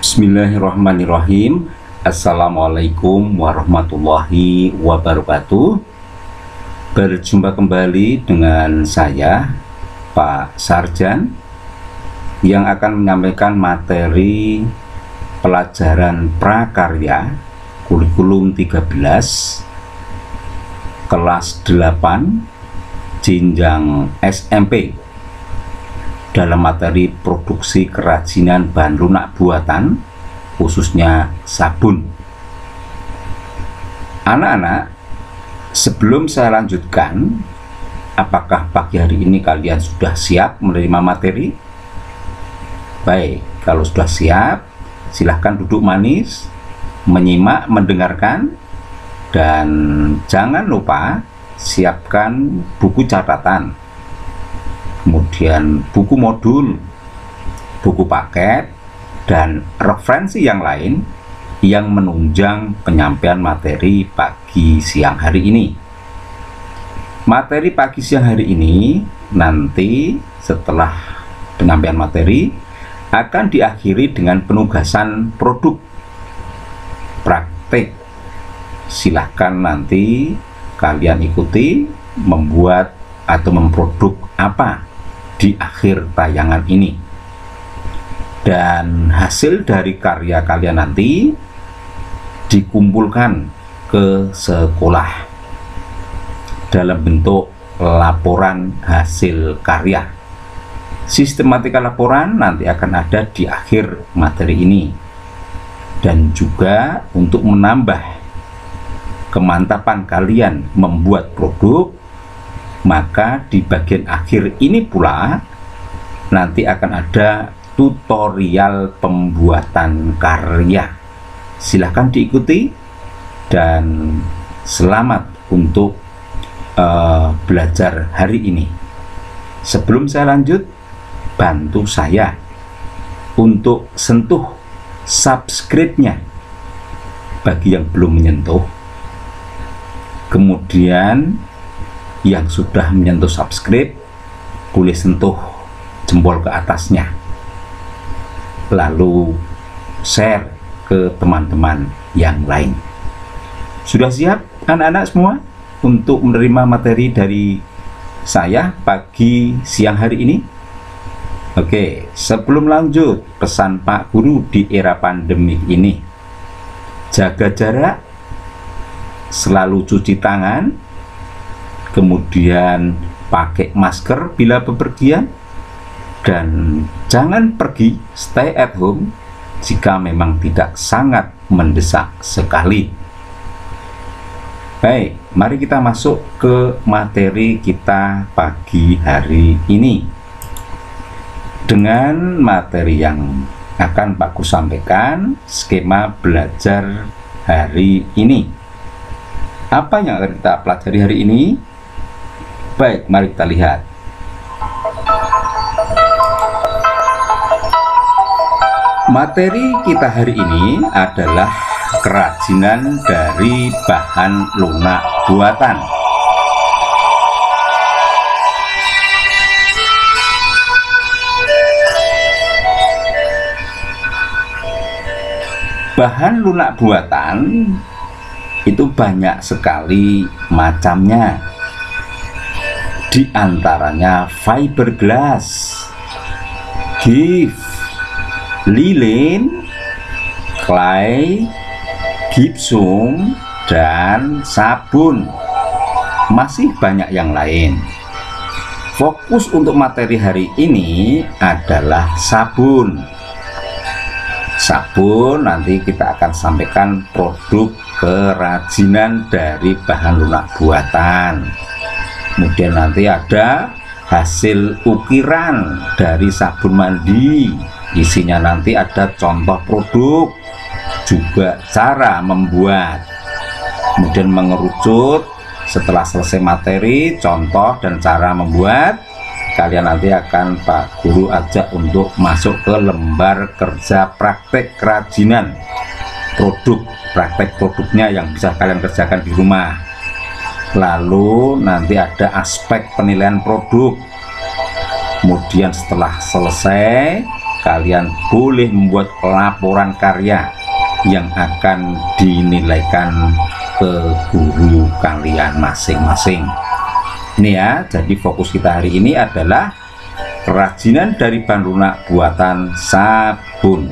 Bismillahirrahmanirrahim. Assalamualaikum warahmatullahi wabarakatuh. Berjumpa kembali dengan saya, Pak Sarjan, yang akan menyampaikan materi pelajaran prakarya kurikulum 13 kelas 8 jenjang SMP dalam materi produksi kerajinan bahan lunak buatan, khususnya sabun. Anak-anak, sebelum saya lanjutkan, apakah pagi hari ini kalian sudah siap menerima materi? Baik, kalau sudah siap, silahkan duduk manis, menyimak, mendengarkan, dan jangan lupa siapkan buku catatan, kemudian buku modul, buku paket, dan referensi yang lain yang menunjang penyampaian materi pagi siang hari ini. Materi pagi siang hari ini nanti setelah penyampaian materi akan diakhiri dengan penugasan produk praktik. Silahkan nanti kalian ikuti membuat atau memproduk apa di akhir tayangan ini, dan hasil dari karya kalian nanti dikumpulkan ke sekolah dalam bentuk laporan hasil karya. Sistematika laporan nanti akan ada di akhir materi ini, dan juga untuk menambah kemantapan kalian membuat produk, maka di bagian akhir ini pula nanti akan ada tutorial pembuatan karya. Silahkan diikuti dan selamat untuk belajar hari ini. Sebelum saya lanjut, bantu saya untuk sentuh subscribe-nya bagi yang belum menyentuh. Kemudian yang sudah menyentuh subscribe boleh sentuh jempol ke atasnya, lalu share ke teman-teman yang lain. Sudah siap anak-anak semua untuk menerima materi dari saya pagi siang hari ini? Oke, sebelum lanjut, pesan Pak Guru di era pandemik ini: jaga jarak, selalu cuci tangan, kemudian pakai masker bila bepergian, dan jangan pergi, stay at home jika memang tidak sangat mendesak sekali. Baik, mari kita masuk ke materi kita pagi hari ini. Dengan materi yang akan Pak Guru sampaikan, skema belajar hari ini. Apa yang akan kita pelajari hari ini? Baik, mari kita lihat. Materi kita hari ini adalah kerajinan dari bahan lunak buatan. Bahan lunak buatan itu banyak sekali macamnya. Di antaranya fiberglass, gift, lilin, clay, gypsum, dan sabun. Masih banyak yang lain. Fokus untuk materi hari ini adalah sabun. Sabun nanti kita akan sampaikan produk kerajinan dari bahan lunak buatan. Kemudian nanti ada hasil ukiran dari sabun mandi. Isinya nanti ada contoh produk, juga cara membuat. Kemudian mengerucut, setelah selesai materi, contoh dan cara membuat, kalian nanti akan Pak Guru ajak untuk masuk ke lembar kerja praktek kerajinan produk, praktek produknya yang bisa kalian kerjakan di rumah. Lalu nanti ada aspek penilaian produk. Kemudian setelah selesai kalian boleh membuat laporan karya yang akan dinilaikan ke guru kalian masing-masing. Ini ya, jadi fokus kita hari ini adalah kerajinan dari bahan lunak buatan sabun.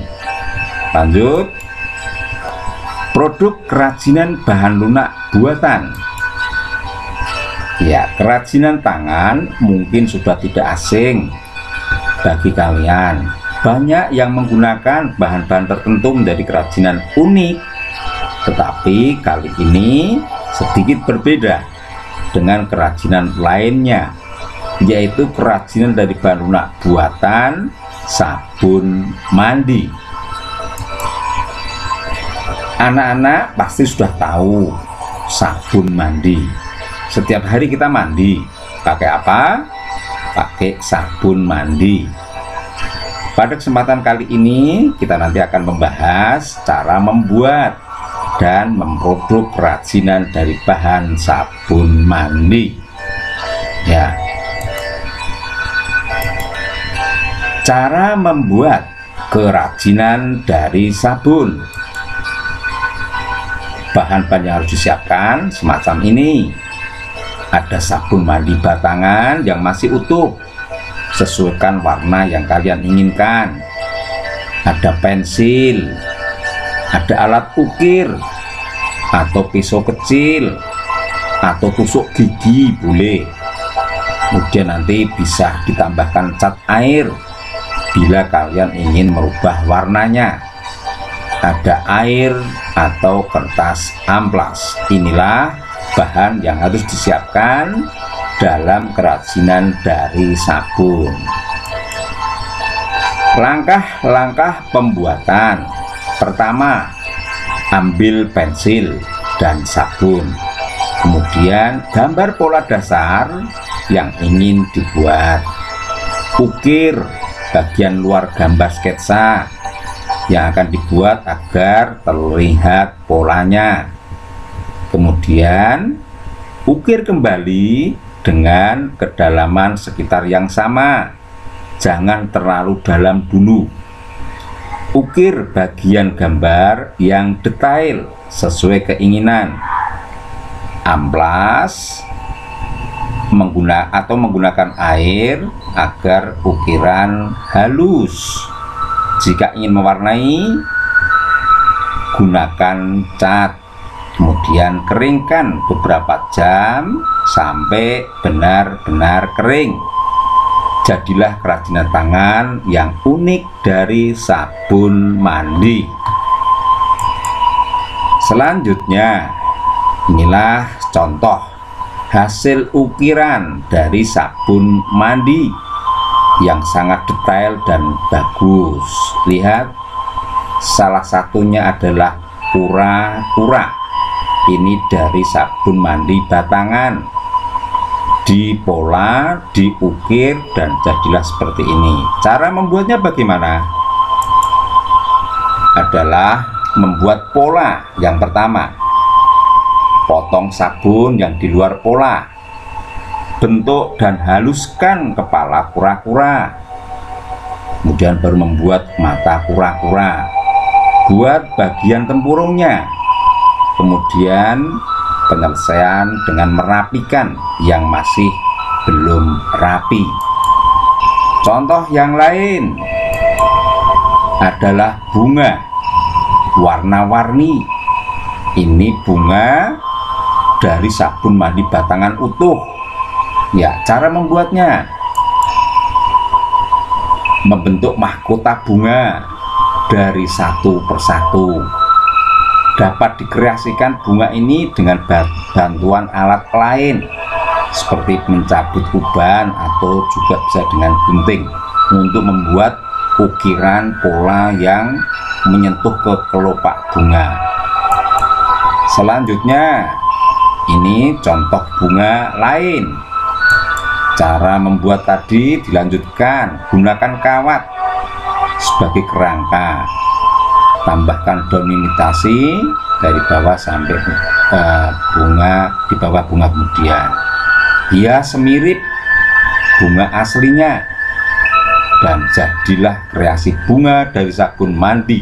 Lanjut, produk kerajinan bahan lunak buatan. Ya, kerajinan tangan mungkin sudah tidak asing bagi kalian. Banyak yang menggunakan bahan-bahan tertentu menjadi kerajinan unik, tetapi kali ini sedikit berbeda dengan kerajinan lainnya, yaitu kerajinan dari bahan lunak buatan sabun mandi. Anak-anak pasti sudah tahu sabun mandi. Setiap hari kita mandi pakai apa? Pakai sabun mandi. Pada kesempatan kali ini kita nanti akan membahas cara membuat dan memproduk kerajinan dari bahan sabun mandi. Ya. Cara membuat kerajinan dari sabun. Bahan-bahan yang harus disiapkan semacam ini. Ada sabun mandi batangan yang masih utuh, sesuaikan warna yang kalian inginkan. Ada pensil, ada alat ukir atau pisau kecil atau tusuk gigi boleh. Kemudian nanti bisa ditambahkan cat air bila kalian ingin merubah warnanya. Ada air atau kertas amplas. Inilah bahan yang harus disiapkan dalam kerajinan dari sabun. Langkah-langkah pembuatan. Pertama, ambil pensil dan sabun. Kemudian gambar pola dasar yang ingin dibuat. Ukir bagian luar gambar sketsa yang akan dibuat agar terlihat polanya. Kemudian ukir kembali dengan kedalaman sekitar yang sama, jangan terlalu dalam dulu. Ukir bagian gambar yang detail sesuai keinginan. Amplas menggunakan air agar ukiran halus. Jika ingin mewarnai, gunakan cat. Kemudian keringkan beberapa jam sampai benar-benar kering. Jadilah kerajinan tangan yang unik dari sabun mandi. Selanjutnya, inilah contoh hasil ukiran dari sabun mandi yang sangat detail dan bagus. Lihat, salah satunya adalah kura-kura. Ini dari sabun mandi batangan, dipola, diukir, dan jadilah seperti ini. Cara membuatnya bagaimana? Adalah membuat pola. Yang pertama, potong sabun yang di luar pola, bentuk dan haluskan kepala kura-kura. Kemudian baru membuat mata kura-kura. Buat bagian tempurungnya. Kemudian penyelesaian dengan merapikan yang masih belum rapi. Contoh yang lain adalah bunga warna-warni. Ini bunga dari sabun mandi batangan utuh. Ya, cara membuatnya membentuk mahkota bunga dari satu persatu. Dapat dikreasikan bunga ini dengan bantuan alat lain seperti mencabut uban atau juga bisa dengan gunting untuk membuat ukiran pola yang menyentuh ke kelopak bunga. Selanjutnya, ini contoh bunga lain. Cara membuat tadi dilanjutkan, gunakan kawat sebagai kerangka. Tambahkan daun imitasi dari bawah sampai bunga, di bawah bunga kemudian hias semirip bunga aslinya. dan jadilah kreasi bunga dari sabun mandi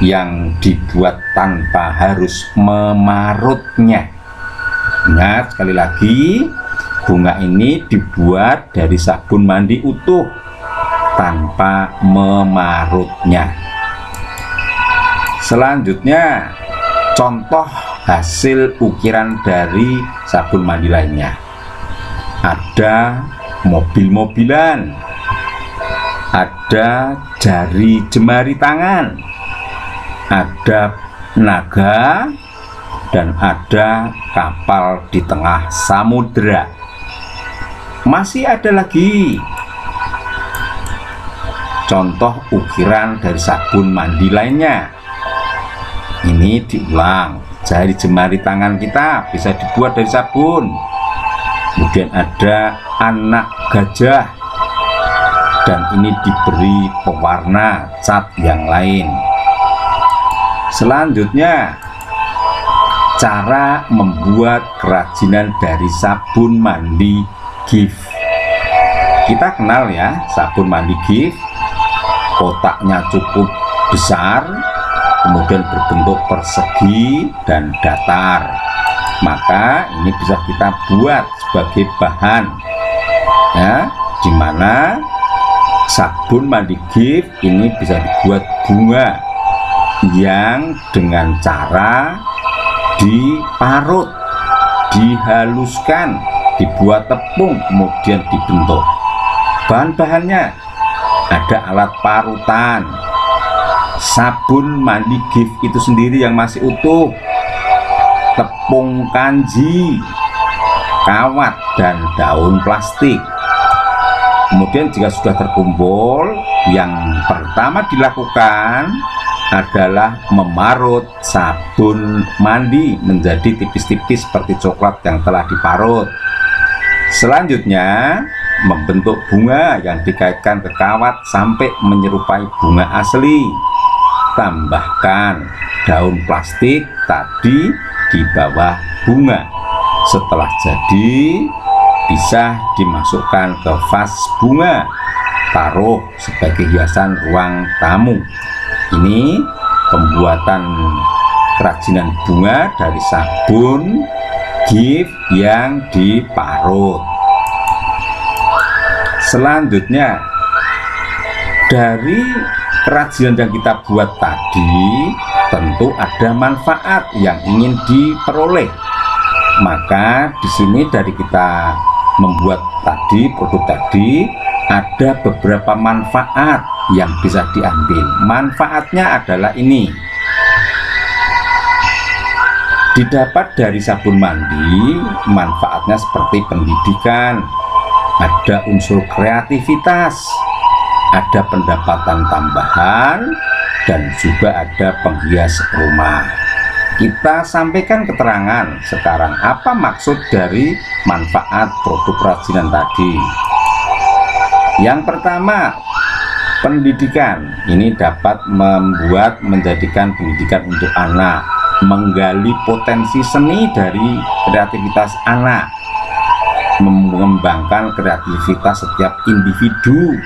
yang dibuat tanpa harus memarutnya. Ingat sekali lagi, bunga ini dibuat dari sabun mandi utuh tanpa memarutnya. Selanjutnya, contoh hasil ukiran dari sabun mandi lainnya. Ada mobil-mobilan, ada jari jemari tangan, ada naga, dan ada kapal di tengah samudera. Masih ada lagi contoh ukiran dari sabun mandi lainnya. Ini diulang, jari jemari tangan kita bisa dibuat dari sabun. Kemudian ada anak gajah, dan ini diberi pewarna cat yang lain. Selanjutnya, cara membuat kerajinan dari sabun mandi Giv. Kita kenal ya, sabun mandi Giv, kotaknya cukup besar, kemudian berbentuk persegi dan datar. Maka ini bisa kita buat sebagai bahan ya, dimana sabun mandi Giv ini bisa dibuat bunga yang dengan cara diparut, dihaluskan, dibuat tepung, kemudian dibentuk. Bahan-bahannya ada alat parutan, sabun mandi Giv itu sendiri yang masih utuh, tepung kanji, kawat, dan daun plastik. Kemudian jika sudah terkumpul, yang pertama dilakukan adalah memarut sabun mandi menjadi tipis-tipis seperti coklat yang telah diparut. Selanjutnya, membentuk bunga yang dikaitkan ke kawat sampai menyerupai bunga asli. Tambahkan daun plastik tadi di bawah bunga. Setelah jadi, bisa dimasukkan ke vas bunga, taruh sebagai hiasan ruang tamu. Ini pembuatan kerajinan bunga dari sabun Giv yang diparut. Selanjutnya, dari kerajinan yang kita buat tadi tentu ada manfaat yang ingin diperoleh. Maka di sini dari kita membuat tadi, produk tadi, ada beberapa manfaat yang bisa diambil. Manfaatnya adalah ini. Didapat dari sabun mandi, manfaatnya seperti pendidikan, ada unsur kreativitas, ada pendapatan tambahan, dan juga ada penghias rumah. Kita sampaikan keterangan sekarang apa maksud dari manfaat produk kerajinan tadi. Yang pertama, pendidikan. Ini dapat menjadikan pendidikan untuk anak, menggali potensi seni dari kreativitas anak, mengembangkan kreativitas setiap individu.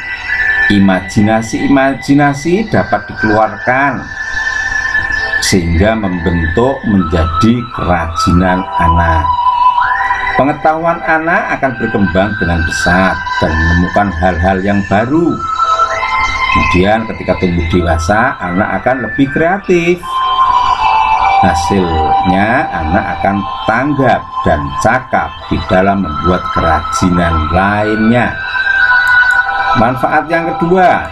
Imajinasi dapat dikeluarkan sehingga membentuk menjadi kerajinan anak. Pengetahuan anak akan berkembang dengan pesat dan menemukan hal-hal yang baru. Kemudian ketika tumbuh dewasa, anak akan lebih kreatif. Hasilnya anak akan tanggap dan cakap di dalam membuat kerajinan lainnya. Manfaat yang kedua,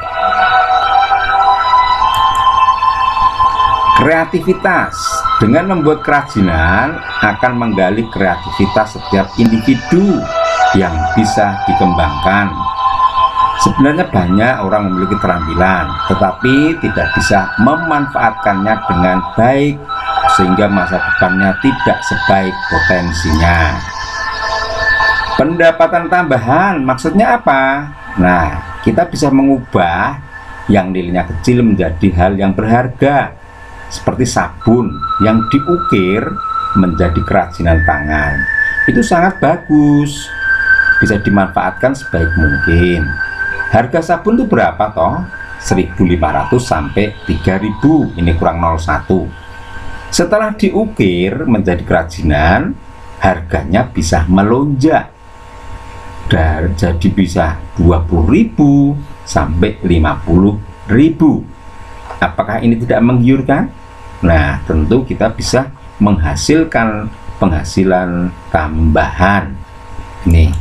kreativitas. Dengan membuat kerajinan akan menggali kreativitas setiap individu yang bisa dikembangkan. Sebenarnya banyak orang memiliki keterampilan tetapi tidak bisa memanfaatkannya dengan baik, sehingga masa depannya tidak sebaik potensinya. Pendapatan tambahan maksudnya apa? Nah, kita bisa mengubah yang nilainya kecil menjadi hal yang berharga, seperti sabun yang diukir menjadi kerajinan tangan. Itu sangat bagus, bisa dimanfaatkan sebaik mungkin. Harga sabun itu berapa toh? 1.500 sampai 3.000, ini kurang 0,1. Setelah diukir menjadi kerajinan, harganya bisa melonjak dan jadi bisa 20.000 sampai 50.000. Apakah ini tidak menggiurkan? Nah, tentu kita bisa menghasilkan penghasilan tambahan. Nih.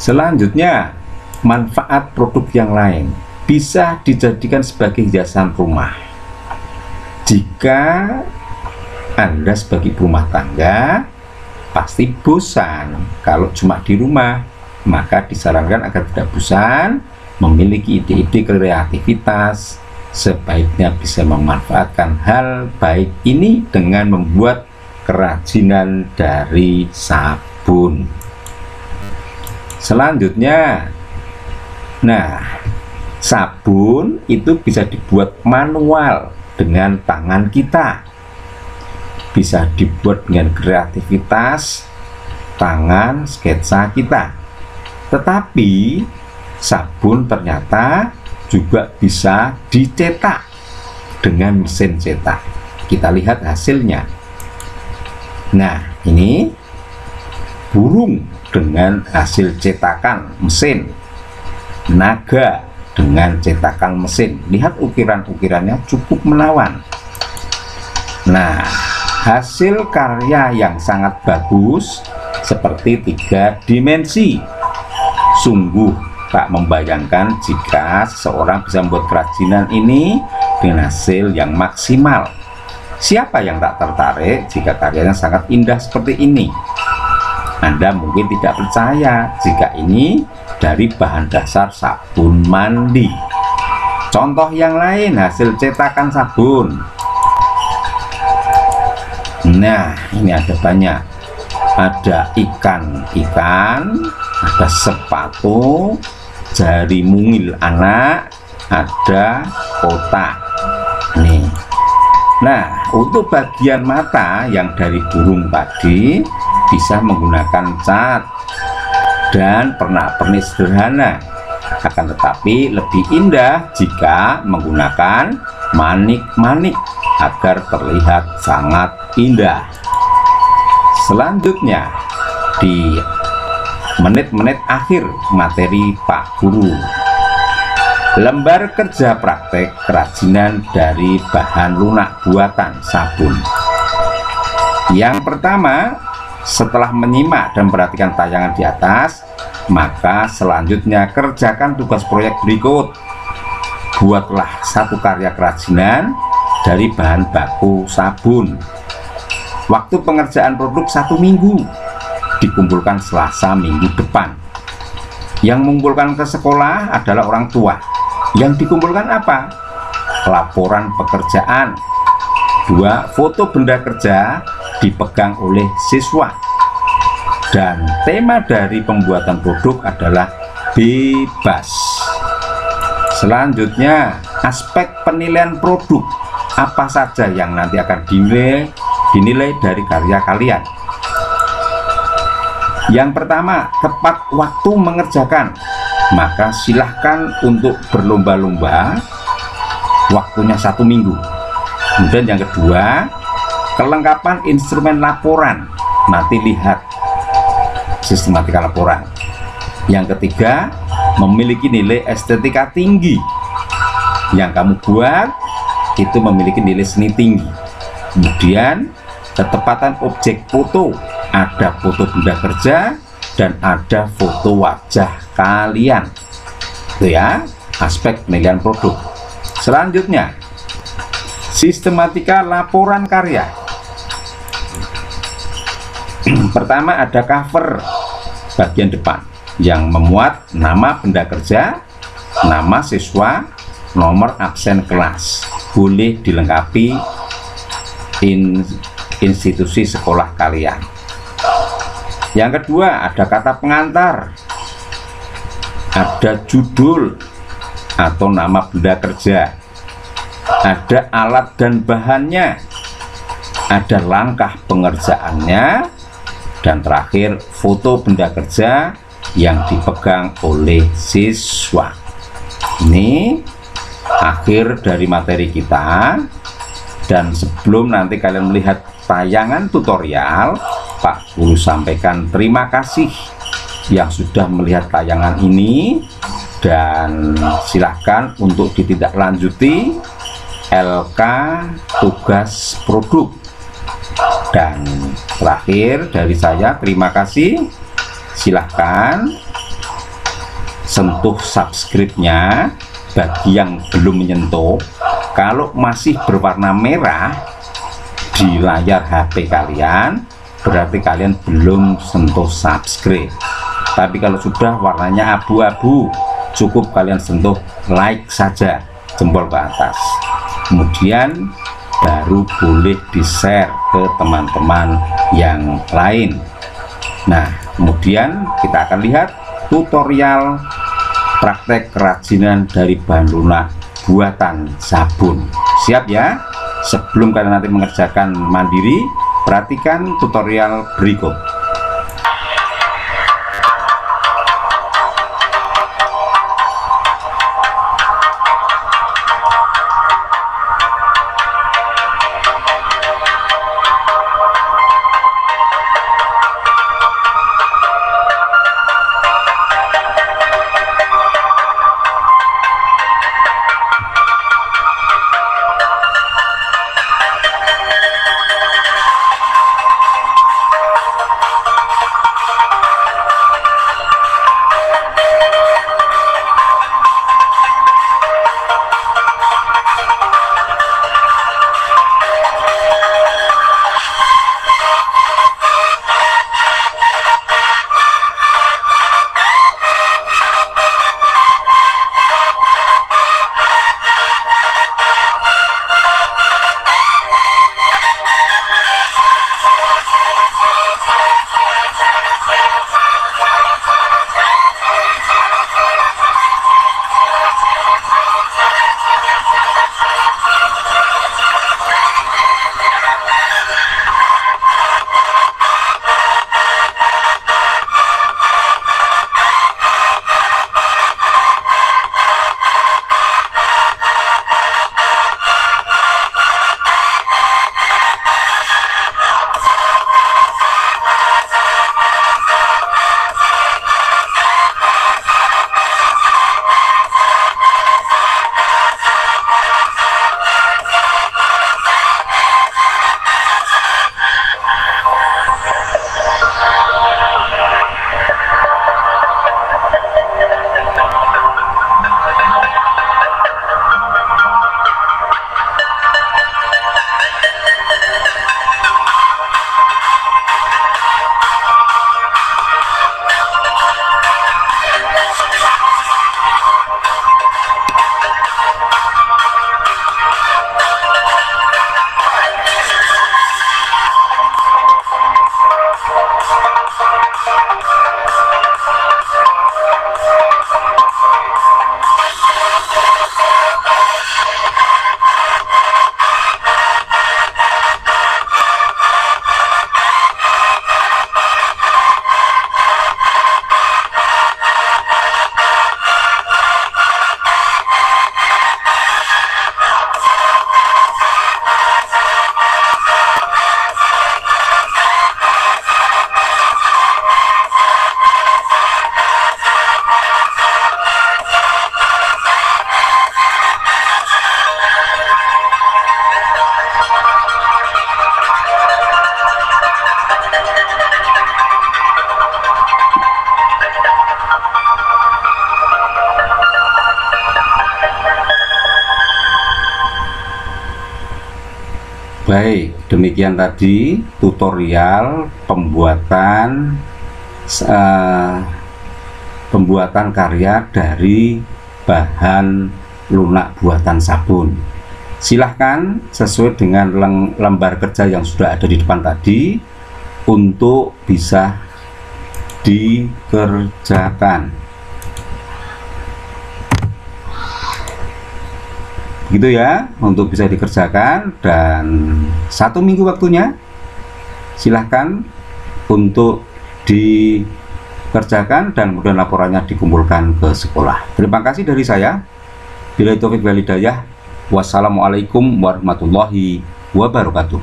Selanjutnya, manfaat produk yang lain bisa dijadikan sebagai hiasan rumah. Jika Anda sebagai rumah tangga pasti bosan kalau cuma di rumah, maka disarankan agar tidak bosan, memiliki ide-ide kreativitas, sebaiknya bisa memanfaatkan hal baik ini dengan membuat kerajinan dari sabun. Selanjutnya, nah, sabun itu bisa dibuat manual dengan tangan kita, bisa dibuat dengan kreativitas tangan sketsa kita. Tetapi sabun ternyata juga bisa dicetak dengan mesin cetak. Kita lihat hasilnya. Nah, ini burung dengan hasil cetakan mesin, naga dengan cetakan mesin. Lihat ukiran-ukirannya cukup menawan. Nah, hasil karya yang sangat bagus seperti 3 dimensi. Sungguh tak membayangkan jika seseorang bisa membuat kerajinan ini dengan hasil yang maksimal. Siapa yang tak tertarik jika karyanya sangat indah seperti ini? Anda mungkin tidak percaya jika ini dari bahan dasar sabun mandi. Contoh yang lain, hasil cetakan sabun. Nah, ini ada banyak. Ada ikan-ikan, ada sepatu, jari mungil anak, ada kotak. Nih. Nah, untuk bagian mata yang dari burung tadi bisa menggunakan cat dan pernak-pernik sederhana, akan tetapi lebih indah jika menggunakan manik-manik agar terlihat sangat indah. Selanjutnya, di menit-menit akhir materi Pak Guru, lembar kerja praktek kerajinan dari bahan lunak buatan sabun. Yang pertama, setelah menyimak dan perhatikan tayangan di atas, maka selanjutnya kerjakan tugas proyek berikut. Buatlah satu karya kerajinan dari bahan baku sabun. Waktu pengerjaan produk 1 minggu, dikumpulkan Selasa minggu depan. Yang mengumpulkan ke sekolah adalah orang tua. Yang dikumpulkan apa? Laporan pekerjaan. 2, foto benda kerja dipegang oleh siswa. Dan tema dari pembuatan produk adalah bebas. Selanjutnya, aspek penilaian produk. Apa saja yang nanti akan dinilai dari karya kalian? Yang pertama, tepat waktu mengerjakan. Maka silahkan untuk berlomba-lomba, waktunya 1 minggu. Kemudian yang kedua, kelengkapan instrumen laporan. Nanti lihat sistematika laporan. Yang ketiga, memiliki nilai estetika tinggi. Yang kamu buat itu memiliki nilai seni tinggi. Kemudian ketepatan objek foto, ada foto benda kerja dan ada foto wajah kalian. Itu ya, aspek penilaian produk. Selanjutnya, sistematika laporan karya. Pertama, ada cover bagian depan yang memuat nama benda kerja, nama siswa, nomor absen kelas. Boleh dilengkapi institusi sekolah kalian. Yang kedua, ada kata pengantar, ada judul atau nama benda kerja, ada alat dan bahannya, ada langkah pengerjaannya, dan terakhir foto benda kerja yang dipegang oleh siswa. Ini akhir dari materi kita, dan sebelum nanti kalian melihat tayangan tutorial, Pak Guru sampaikan terima kasih yang sudah melihat tayangan ini, dan silahkan untuk ditindaklanjuti LK tugas produk. Dan terakhir dari saya, terima kasih. Silahkan sentuh subscribe-nya bagi yang belum menyentuh. Kalau masih berwarna merah di layar HP kalian, berarti kalian belum sentuh subscribe. Tapi kalau sudah warnanya abu-abu, cukup kalian sentuh like saja, jempol ke atas. Kemudian baru boleh di-share ke teman-teman yang lain. Nah, kemudian kita akan lihat tutorial praktek kerajinan dari bahan lunak buatan sabun. Siap ya? Sebelum kalian nanti mengerjakan mandiri, perhatikan tutorial berikut. Baik, demikian tadi tutorial pembuatan karya dari bahan lunak buatan sabun. Silahkan sesuai dengan lembar kerja yang sudah ada di depan tadi untuk bisa dikerjakan. Gitu ya, untuk bisa dikerjakan, dan 1 minggu waktunya. Silahkan untuk kerjakan dan kemudian laporannya dikumpulkan ke sekolah. Terima kasih dari saya. Billahi taufik wal hidayah. Wassalamualaikum warahmatullahi wabarakatuh.